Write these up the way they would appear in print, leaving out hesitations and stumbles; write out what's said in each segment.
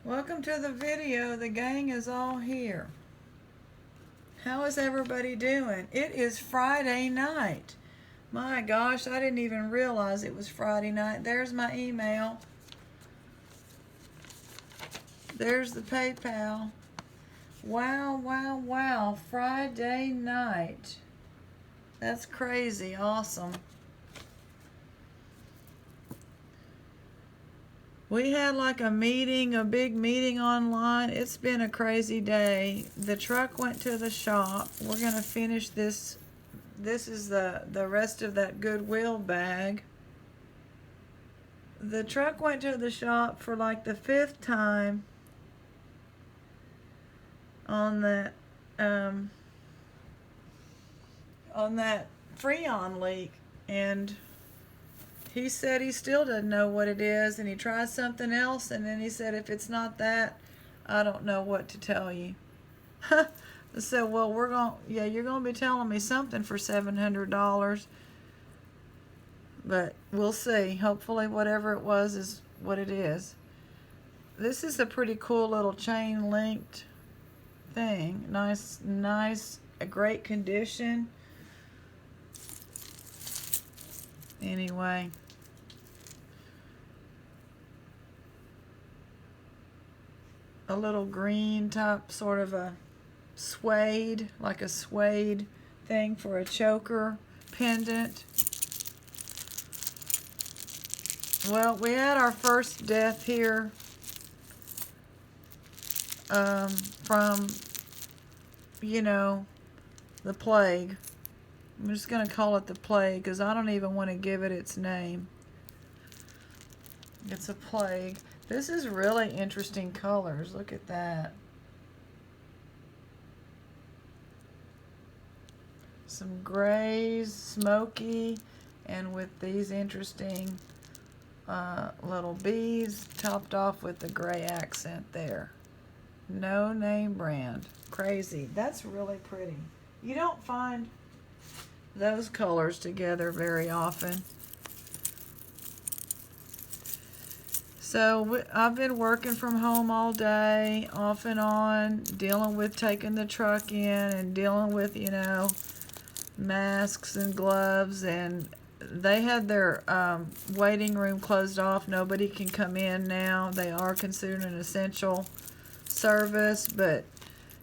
Welcome to the video. The gang is all here. How is everybody doing? It is Friday night. My gosh, I didn't even realize it was Friday night. There's my email. There's the PayPal. Wow, wow, wow. Friday night. That's crazy. Awesome. We had like a meeting, a big meeting online. It's been a crazy day. The truck went to the shop. We're going to finish this. This is the rest of that Goodwill bag. The truck went to the shop for like the 5th time on that Freon leak, and he said he still doesn't know what it is, and he tried something else, and then he said, if it's not that, I don't know what to tell you. I said, well, you're going to be telling me something for $700, but we'll see. Hopefully whatever it was is what it is. This is a pretty cool little chain linked thing. Nice, a great condition. Anyway. A little green top, sort of a suede, like a suede thing for a choker pendant. Well, we had our first death here from, the plague. I'm just going to call it the plague because I don't even want to give it its name. It's a plague. This is really interesting colors. Look at that. Some grays, smoky, and with these interesting little beads topped off with the gray accent there. No name brand. Crazy. That's really pretty. You don't find those colors together very often. So I've been working from home all day, off and on, dealing with taking the truck in and dealing with, masks and gloves. And they had their waiting room closed off. Nobody can come in now. They are considered an essential service, but,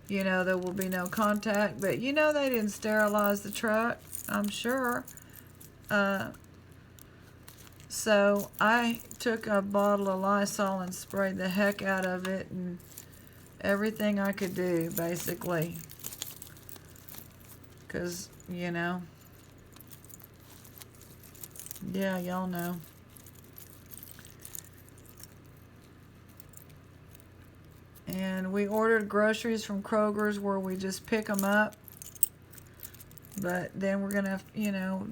there will be no contact. But, they didn't sterilize the truck, I'm sure. So I took a bottle of Lysol and sprayed the heck out of it, and everything I could do, basically. Because, yeah, y'all know. And we ordered groceries from Kroger's where we just pick them up. But then we're going to,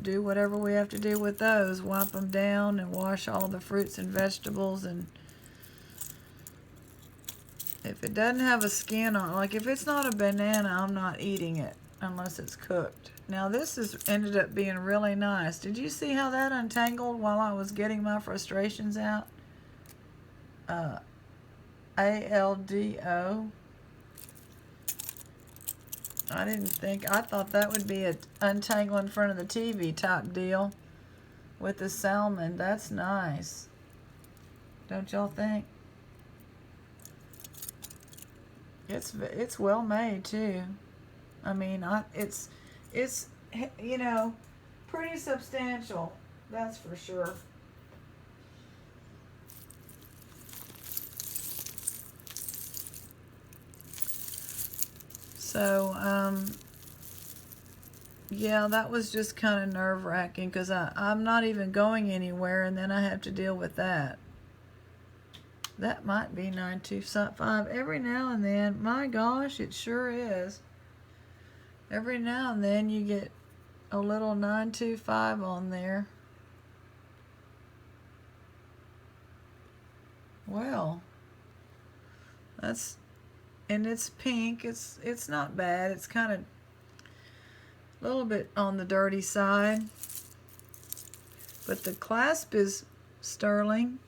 do whatever we have to do with those. Wipe them down and wash all the fruits and vegetables. And if it doesn't have a skin on it, like if it's not a banana, I'm not eating it unless it's cooked. Now this has ended up being really nice. Did you see how that untangled while I was getting my frustrations out? ALDO. I thought that would be a untangle in front of the TV type deal with the salmon. That's nice. Don't y'all think? It's well made too. I mean, it's pretty substantial. That's for sure. So, yeah, that was just kind of nerve-wracking because I'm not even going anywhere, and then I have to deal with that. That might be 925 every now and then. My gosh, it sure is. Every now and then you get a little 925 on there. Well, and it's pink. It's not bad. It's kind of a little bit on the dirty side. But the clasp is sterling.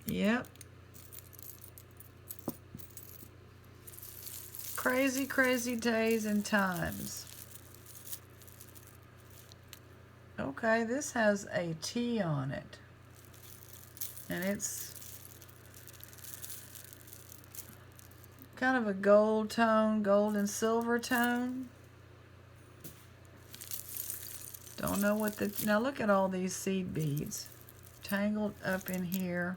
Yep. Crazy, crazy days and times. Okay, this has a T on it. And it's kind of a gold tone, gold and silver tone. Don't know what the... Now look at all these seed beads tangled up in here.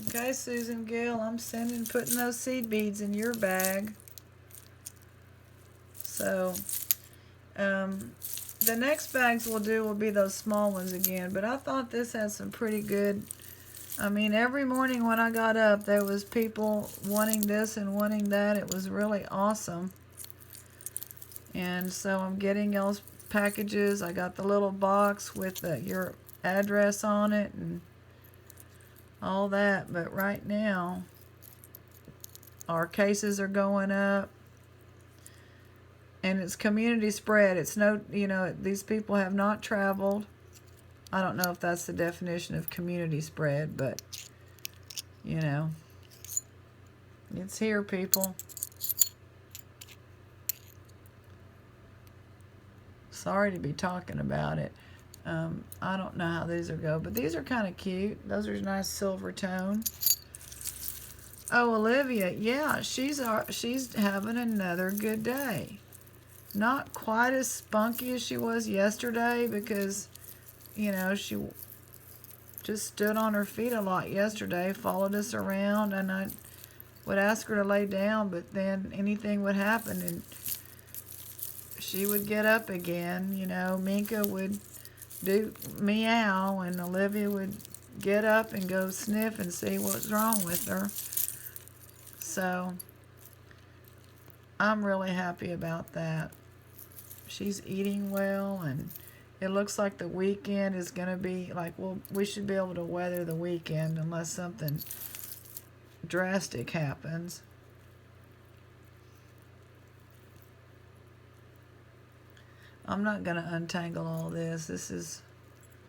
Okay, Susan Gill, I'm putting those seed beads in your bag. So, the next bags we'll do will be those small ones again. But I thought this had some pretty good... I mean, every morning when I got up, there was people wanting this and wanting that. It was really awesome. And so I'm getting y'all's packages. I got the little box with your address on it and all that. But right now, our cases are going up. And it's community spread. It's no, you know, these people have not traveled. I don't know if that's the definition of community spread, but, you know, it's here, people. Sorry to be talking about it. I don't know how these will go, but these are kind of cute. Those are nice silver tone. Oh, Olivia, yeah, she's having another good day. Not quite as spunky as she was yesterday because, you know, she just stood on her feet a lot yesterday, followed us around, and I would ask her to lay down, but then anything would happen and she would get up again. You know, Minka would do meow and Olivia would get up and go sniff and see what's wrong with her. So I'm really happy about that. She's eating well, and it looks like the weekend is going to be like, well, we should be able to weather the weekend unless something drastic happens. I'm not going to untangle all this. This is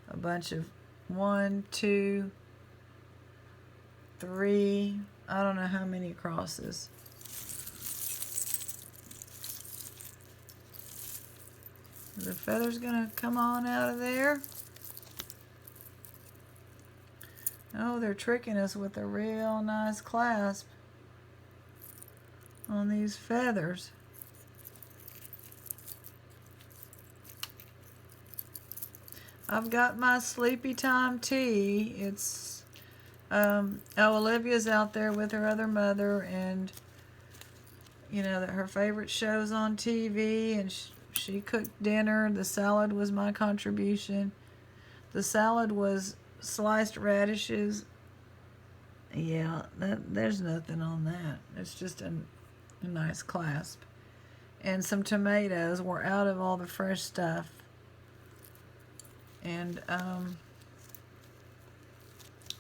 a bunch of 1, 2, 3, I don't know how many crosses. The feather's gonna come on out of there. Oh, they're tricking us with a real nice clasp on these feathers. I've got my sleepy time tea. It's Olivia's out there with her other mother, and you know that her favorite show's on TV, and she cooked dinner. The salad was my contribution. The salad was sliced radishes. Yeah, there's nothing on that. It's just a nice clasp. And some tomatoes. We're out of all the fresh stuff. And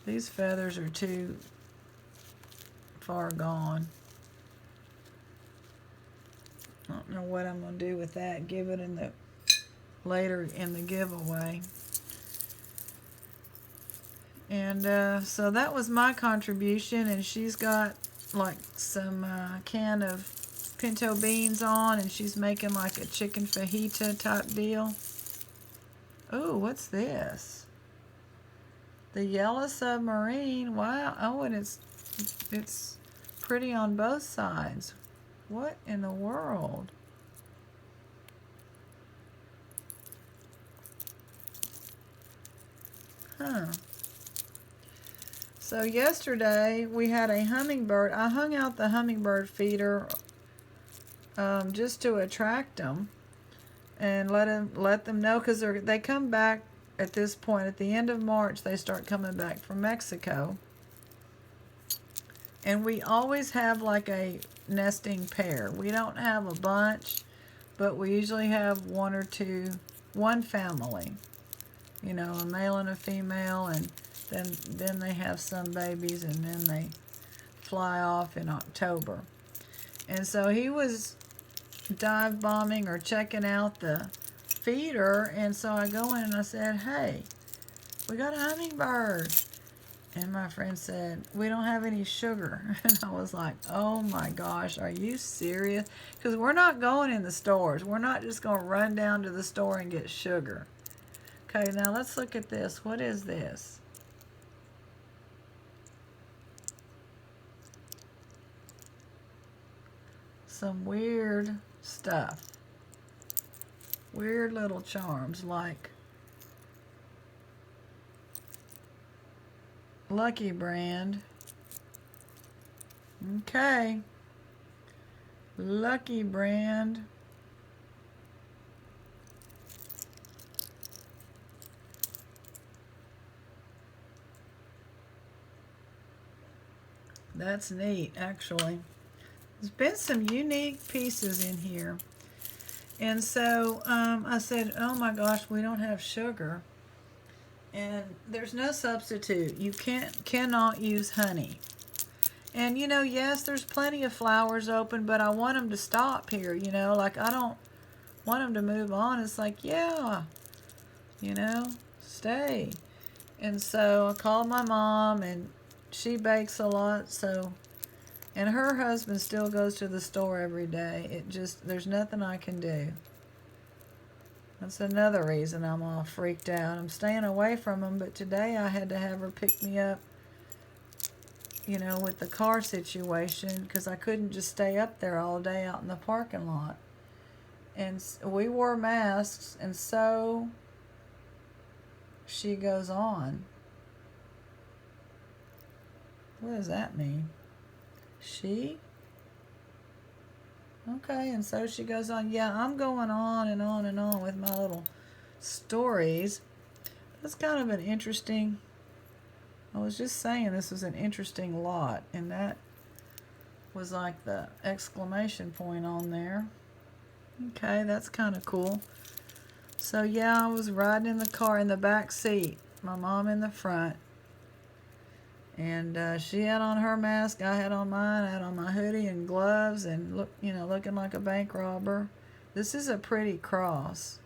these feathers are too far gone. I don't know what I'm going to do with that. Give it later in the giveaway. And so that was my contribution. And she's got like some can of pinto beans on. And she's making like a chicken fajita type deal. Oh, what's this? The yellow submarine. Wow. Oh, and it's pretty on both sides. What in the world? Huh. So yesterday we had a hummingbird. I hung out the hummingbird feeder just to attract them and let them know, because they come back at this point. At the end of March, they start coming back from Mexico. And we always have like a nesting pair. We don't have a bunch, but we usually have one family. You know, a male and a female, and then they have some babies, and then they fly off in October. And so he was dive bombing or checking out the feeder, and so I go in and I said, hey, we got a hummingbird. And my friend said, we don't have any sugar. And I was like, oh my gosh, are you serious? Because we're not going in the stores. We're not just going to run down to the store and get sugar. Okay, now let's look at this. What is this? Some weird stuff. Weird little charms like Lucky Brand. Okay. Lucky Brand. That's neat, actually. There's been some unique pieces in here. And so I said, oh my gosh, we don't have sugar. And there's no substitute. You cannot use honey. And, you know, yes, there's plenty of flowers open, but I want them to stop here, you know. Like, I don't want them to move on. It's like, yeah, you know, stay. And so I called my mom, and she bakes a lot, so... And her husband still goes to the store every day. There's nothing I can do. That's another reason I'm all freaked out. I'm staying away from them, but today I had to have her pick me up, you know, with the car situation, because I couldn't just stay up there all day out in the parking lot. And we wore masks, and so she goes on. What does that mean? She? Okay, and so she goes on. Yeah, I'm going on and on and on with my little stories. That's kind of an interesting... I was just saying this was an interesting lot, and that was like the exclamation point on there. Okay, that's kind of cool. So yeah, I was riding in the car in the back seat, my mom in the front, and she had on her mask, I had on mine, I had on my hoodie and gloves, and looking like a bank robber. This is a pretty cross.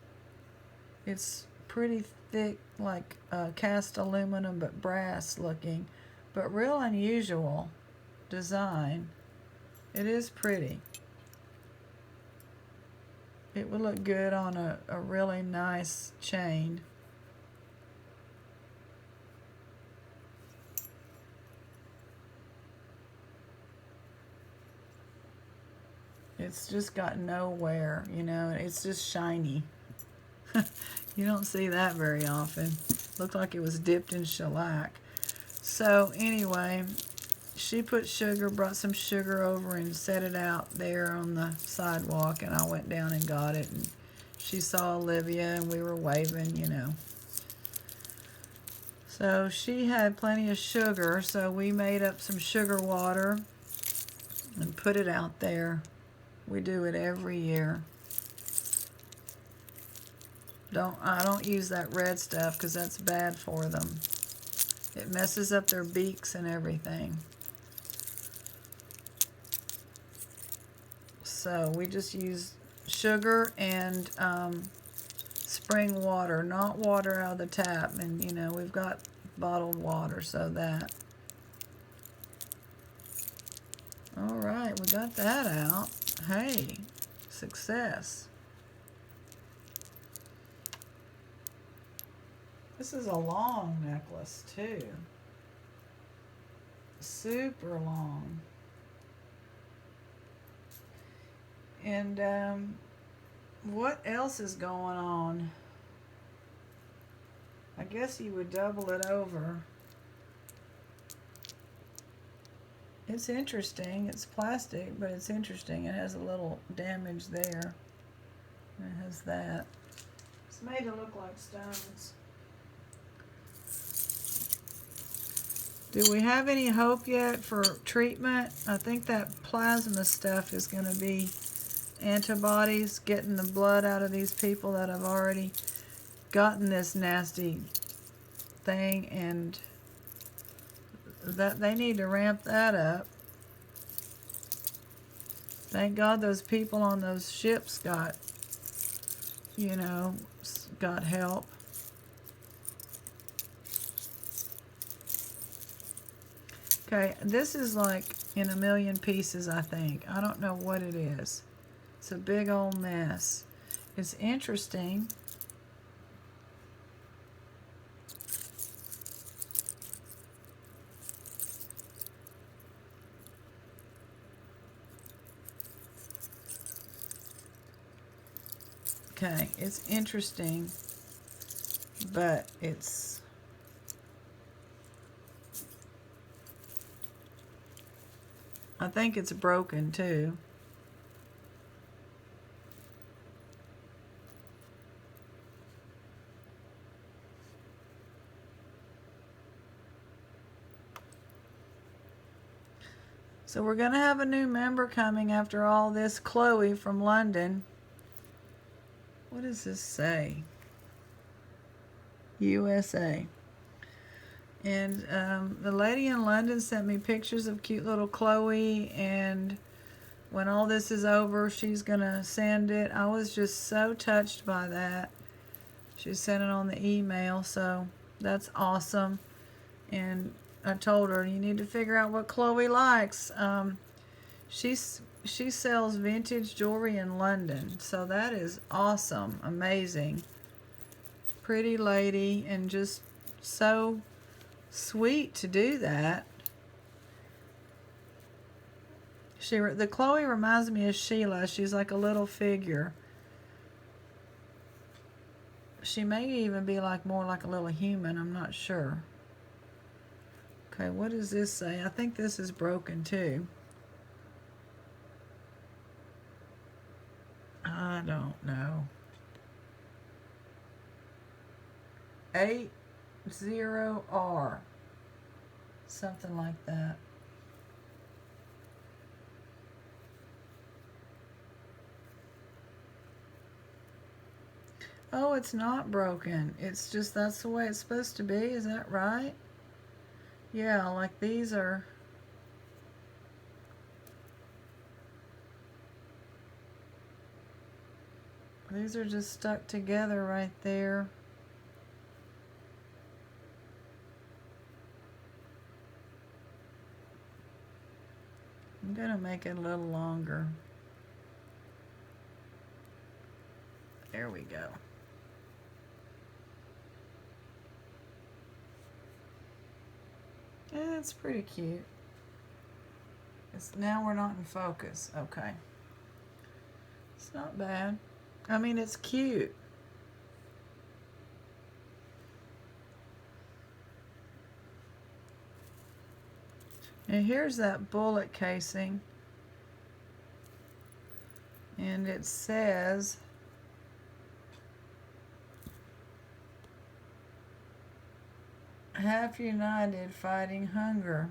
It's pretty thick, like cast aluminum, but brass looking, but real unusual design. It is pretty. It would look good on a really nice chain. It's just got no wear, you know, it's just shiny. You don't see that very often. Looked like it was dipped in shellac. So anyway, she put sugar, brought some sugar over and set it out there on the sidewalk, and I went down and got it, and she saw Olivia and we were waving, you know. So she had plenty of sugar, so we made up some sugar water and put it out there. We do it every year. I don't use that red stuff because that's bad for them. It messes up their beaks and everything. So we just use sugar and spring water, not water out of the tap. And you know, we've got bottled water, so that. All right, we got that out. Hey, success. This is a long necklace too. Super long. And what else is going on? I guess you would double it over. It's interesting. It's plastic, but it's interesting. It has a little damage there. It has that. It's made to look like stones. Do we have any hope yet for treatment? I think that plasma stuff is going to be antibodies, getting the blood out of these people that have already gotten this nasty thing, and that they need to ramp that up. Thank God those people on those ships got, you know, got help. Okay, this is like in a million pieces, I think. I don't know what it is. It's a big old mess. It's interesting. Okay, it's interesting, but I think it's broken too. So we're going to have a new member coming after all this, Chloe from London. What does this say? USA. And the lady in London sent me pictures of cute little Chloe, and when all this is over, she's going to send it. I was just so touched by that. She sent it on the email, so that's awesome. And I told her, you need to figure out what Chloe likes. She sells vintage jewelry in London, so that is awesome, amazing. Pretty lady, and just so sweet to do that. The Chloe reminds me of Sheila. She's like a little figure. She may even be like more like a little human. I'm not sure. Okay, what does this say? I think this is broken too. I don't know. 80R. Something like that. Oh, it's not broken. It's just that's the way it's supposed to be. Is that right? Yeah, like these are... These are just stuck together right there. I'm going to make it a little longer. There we go. Yeah, it's pretty cute. Now we're not in focus. Okay. It's not bad. I mean, it's cute. And here's that bullet casing. And it says, half united fighting hunger.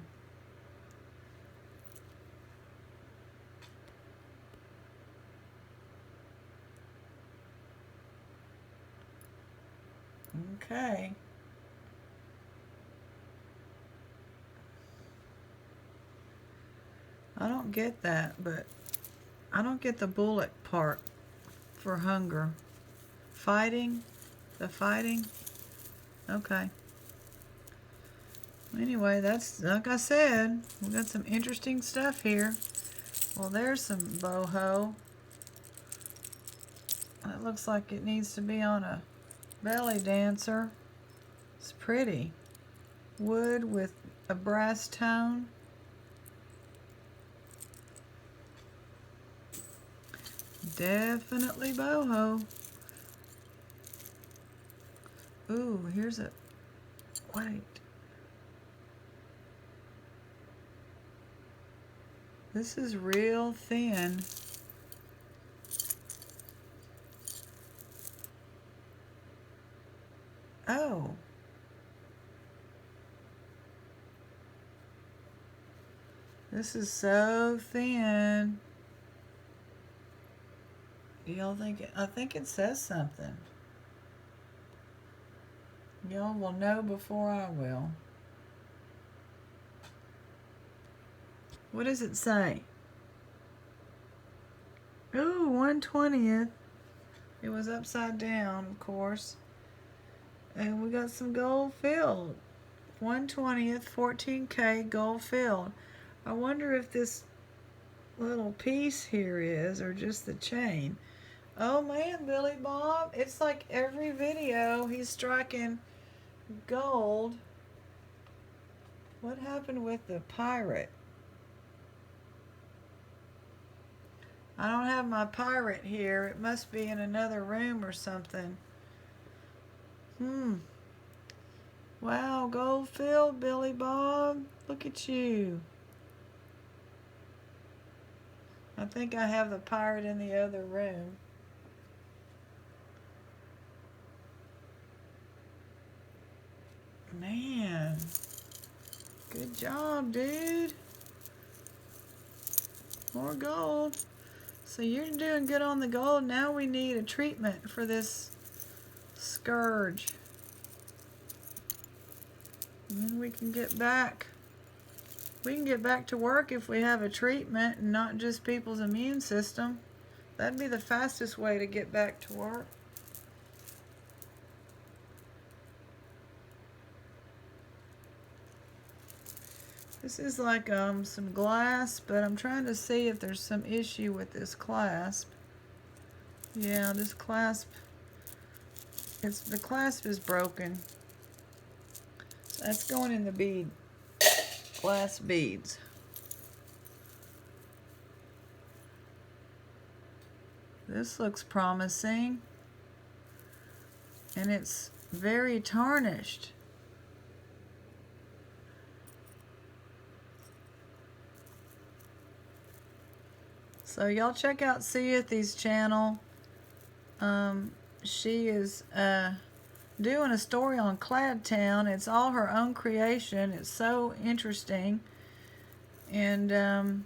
Okay. I don't get that, but I don't get the bullet part for hunger. Fighting? The fighting? Okay. Anyway, that's, like I said, we got some interesting stuff here. Well, there's some boho. That looks like it needs to be on a belly dancer. It's pretty. Wood with a brass tone. Definitely boho. Ooh, here's a... Wait. This is real thin. Oh. This is so thin. Y'all think I think it says something. Y'all will know before I will. What does it say? Ooh, 1/20th. It was upside down, of course. And we got some gold filled. 1/20th, 14K gold filled. I wonder if this little piece here is, or just the chain. Oh man, Billy Bob, it's like every video he's striking gold. What happened with the pirate? I don't have my pirate here. It must be in another room or something. Wow, gold filled, Billy Bob. Look at you. I think I have the pirate in the other room. Man, good job, dude. More gold. So you're doing good on the gold. Now we need a treatment for this scourge. And then we can get back. We can get back to work if we have a treatment and not just people's immune system. That'd be the fastest way to get back to work. This is like some glass, but I'm trying to see if there's some issue with this clasp. Yeah, this clasp, the clasp is broken. That's going in the glass beads. This looks promising, and it's very tarnished. So y'all check out Ceathy's channel. She is doing a story on Cladtown. It's all her own creation. It's so interesting. And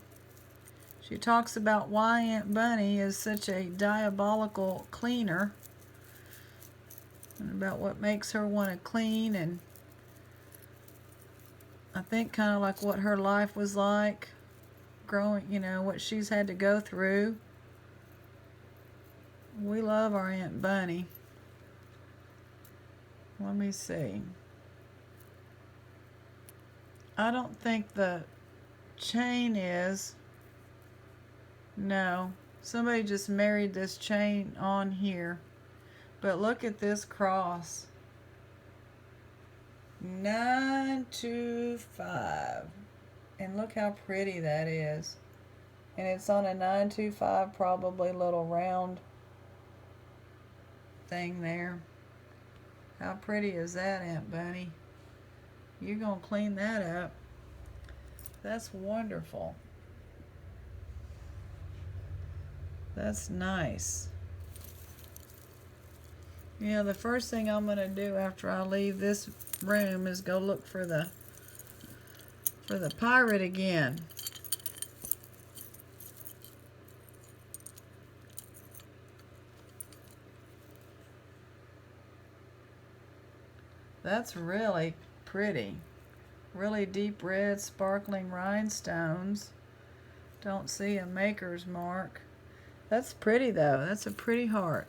she talks about why Aunt Bunny is such a diabolical cleaner, and about what makes her want to clean, and I think kind of like what her life was like growing, you know, what she's had to go through. We love our Aunt Bunny. Let me see. I don't think the chain is. No. Somebody just married this chain on here. But look at this cross. 925. And look how pretty that is. And it's on a 925, probably little round thing there. How pretty is that, Aunt Bunny? You're going to clean that up. That's wonderful. That's nice. Yeah, the first thing I'm going to do after I leave this room is go look for the pirate again. That's really pretty. Really deep red sparkling rhinestones. Don't see a maker's mark. That's pretty though. That's a pretty heart.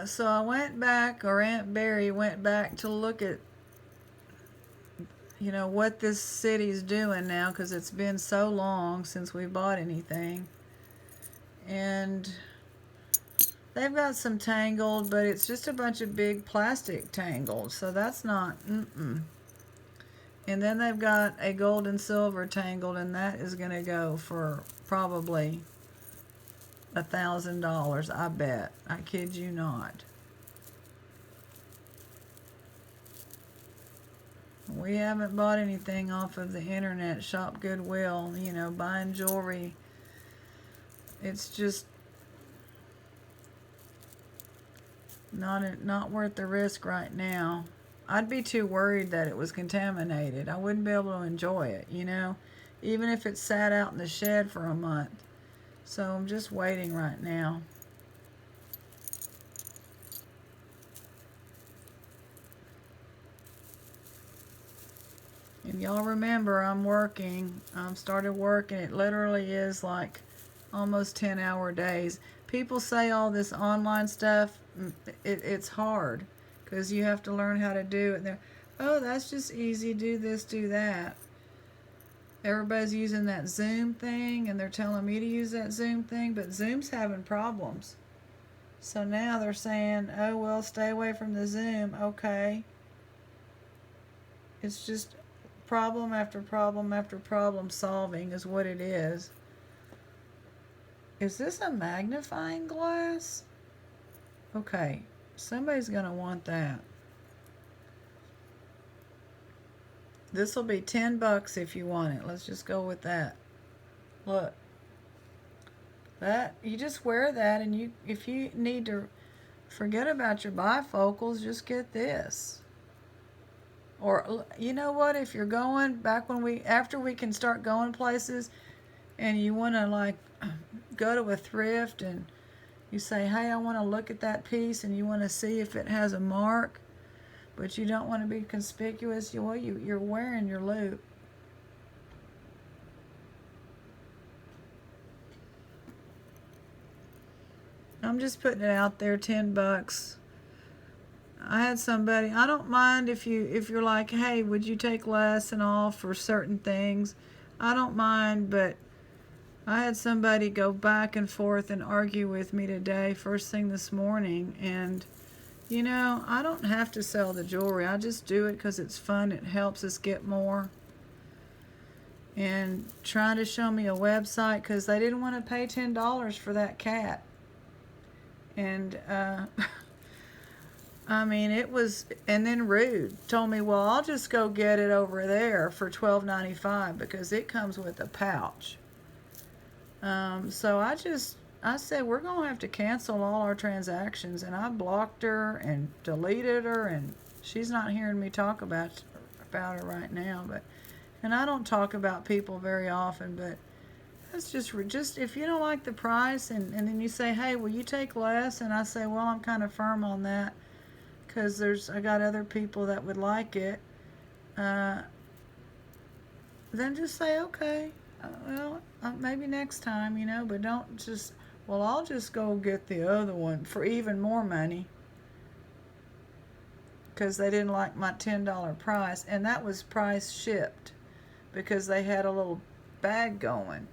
So I went back, or Aunt Barry went back to look at, you know, what this city's doing now, because it's been so long since we bought anything. And they've got some tangled, but it's just a bunch of big plastic tangled, so that's not, And then they've got a gold and silver tangled, and that is going to go for probably $1,000, I bet. I kid you not. We haven't bought anything off of the internet, shop Goodwill, you know, buying jewelry. It's just not worth the risk right now. I'd be too worried that it was contaminated. I wouldn't be able to enjoy it, you know, even if it sat out in the shed for a month. So I'm just waiting right now. And y'all remember I'm working. Started working. It literally is like almost 10-hour days. People say all this online stuff, it's hard because you have to learn how to do it. And they're, oh, that's just easy. Do this, do that. Everybody's using that Zoom thing, and they're telling me to use that Zoom thing, but Zoom's having problems. So now they're saying, oh, well, stay away from the Zoom. Okay. It's just problem after problem after problem solving is what it is. Is this a magnifying glass? Okay, somebody's going to want that. This will be $10 if you want it. Let's just go with that. Look. That, you just wear that, and if you need to forget about your bifocals, just get this. Or, you know what, if you're going after we can start going places, and you want to like go to a thrift and you say, hey, I want to look at that piece, and you want to see if it has a mark, but you don't want to be conspicuous, well, you're wearing your loop. I'm just putting it out there, $10. I had somebody, I don't mind if you're like, hey, would you take less and all for certain things? I don't mind, but I had somebody go back and forth and argue with me today, first thing this morning, and you know, I don't have to sell the jewelry. I just do it because it's fun. It helps us get more. And trying to show me a website because they didn't want to pay $10 for that cat. And I mean, it was, and then rude. Told me, well, I'll just go get it over there for $12.95 because it comes with a pouch. So I said, we're going to have to cancel all our transactions. And I blocked her and deleted her, and she's not hearing me talk about her right now. And I don't talk about people very often, but that's just if you don't like the price, and then you say, hey, will you take less? And I say, well, I'm kind of firm on that because I got other people that would like it. Then just say, okay, well, maybe next time, you know, but don't just, well, I'll just go get the other one for even more money because they didn't like my $10 price, and that was price shipped because they had a little bag going.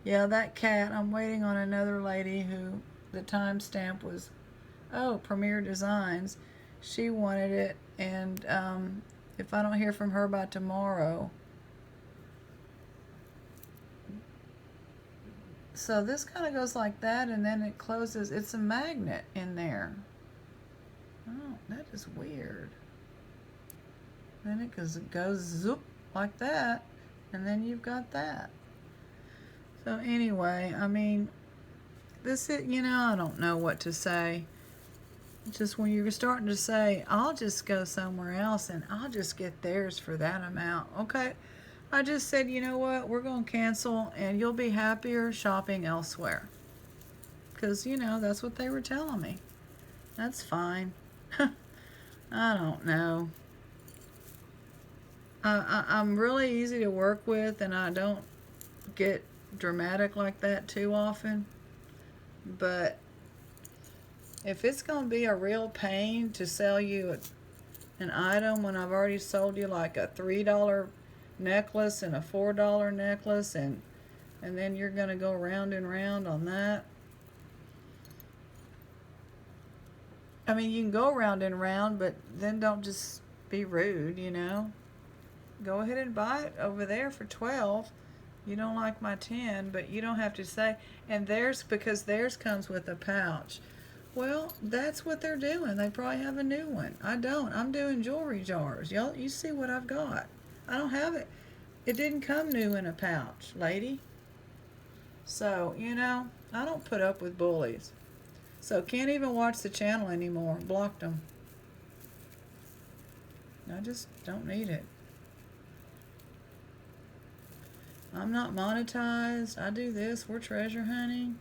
Yeah, that cat, I'm waiting on another lady who the timestamp was, Premier Designs. She wanted it, and if I don't hear from her by tomorrow. So this kind of goes like that, and then it closes. It's a magnet in there. Oh, that is weird. Then it goes zoop like that, and then you've got that. So anyway, I mean, I don't know what to say. Just when you're starting to say, I'll just go somewhere else and I'll just get theirs for that amount. Okay, I just said, you know what, we're going to cancel and you'll be happier shopping elsewhere. Because, that's what they were telling me. That's fine. I don't know. I'm really easy to work with, and I don't get dramatic like that too often. But if it's going to be a real pain to sell you an item when I've already sold you like a $3 necklace and a $4 necklace, and then you're going to go round and round on that. I mean, you can go round and round, but then don't just be rude, Go ahead and buy it over there for $12. You don't like my $10, but you don't have to say, and because theirs comes with a pouch. Well, that's what they're doing. They probably have a new one. I don't. I'm doing jewelry jars. Y'all, you see what I've got. I don't have it. It didn't come new in a pouch, lady. So, I don't put up with bullies. So, can't even watch the channel anymore. Blocked them. I just don't need it. I'm not monetized. I do this. We're treasure hunting.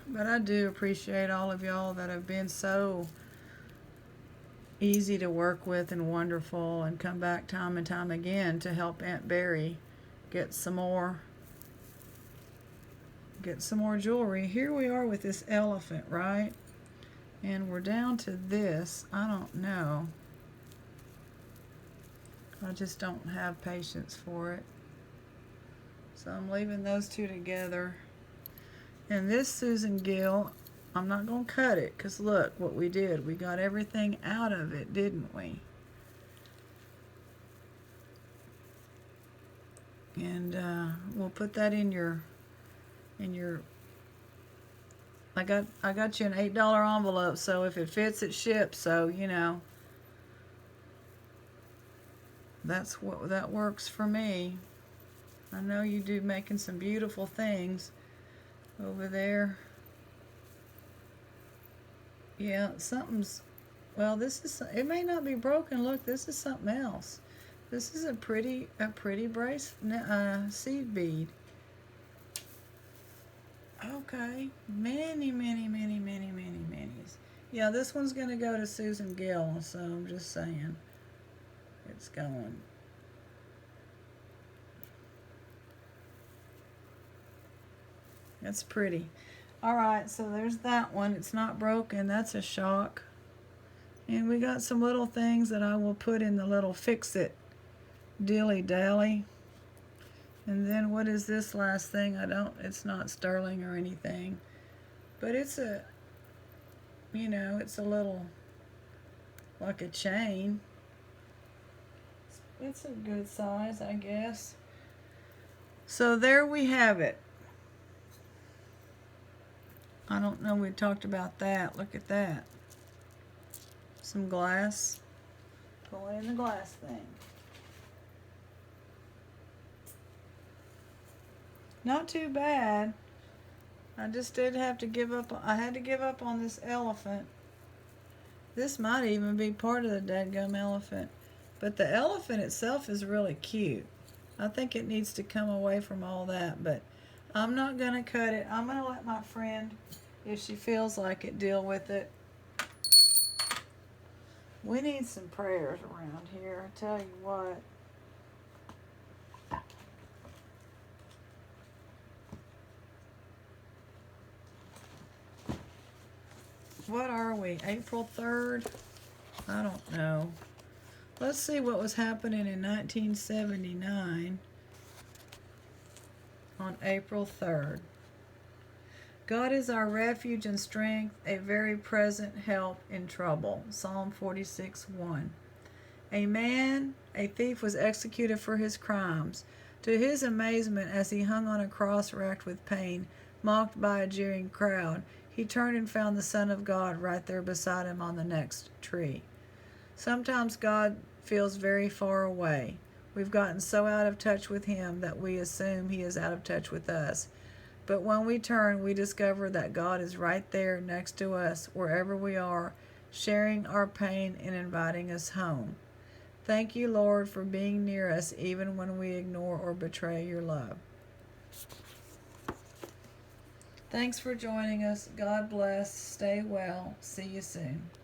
But I do appreciate all of y'all that have been so easy to work with and wonderful, and come back time and time again to help Aunt Barry get some more jewelry. Here we are with this elephant, right? And we're down to this. I don't know. I just don't have patience for it. So I'm leaving those two together. And this Susan Gill, I'm not going to cut it, because look what we did. We got everything out of it, didn't we? And we'll put that in your I got you an $8 envelope, so if it fits, it ships. So, you know, that works for me. I know you do, making some beautiful things over there. Yeah, something's, well, this is, it may not be broken. Look, this is something else. This is a pretty seed bead. Okay, many. Yeah, this one's going to go to Susan Gill, so I'm just saying it's going. That's pretty. All right, so there's that one. It's not broken. That's a shock. And we got some little things that I will put in the little fix-it dilly-dally. And then what is this last thing? It's not sterling or anything. But it's a, you know, it's a little, like a chain. It's a good size, I guess. So there we have it. I don't know, we talked about that. Look at that. Some glass. Pull in the glass thing. Not too bad. I just did have to give up. I had to give up on this elephant. This might even be part of the dadgum elephant. But the elephant itself is really cute. I think it needs to come away from all that. But I'm not going to cut it. I'm going to let my friend, if she feels like it, deal with it. We need some prayers around here. I tell you what. What are we? April 3rd? I don't know. Let's see what was happening in 1979 on April 3rd. God is our refuge and strength, a very present help in trouble. Psalm 46:1. A thief was executed for his crimes. To his amazement, as he hung on a cross racked with pain, mocked by a jeering crowd, he turned and found the Son of God right there beside him on the next tree. Sometimes God feels very far away. We've gotten so out of touch with him that we assume he is out of touch with us. But when we turn, we discover that God is right there next to us, wherever we are, sharing our pain and inviting us home. Thank you, Lord, for being near us even when we ignore or betray your love. Thanks for joining us. God bless. Stay well. See you soon.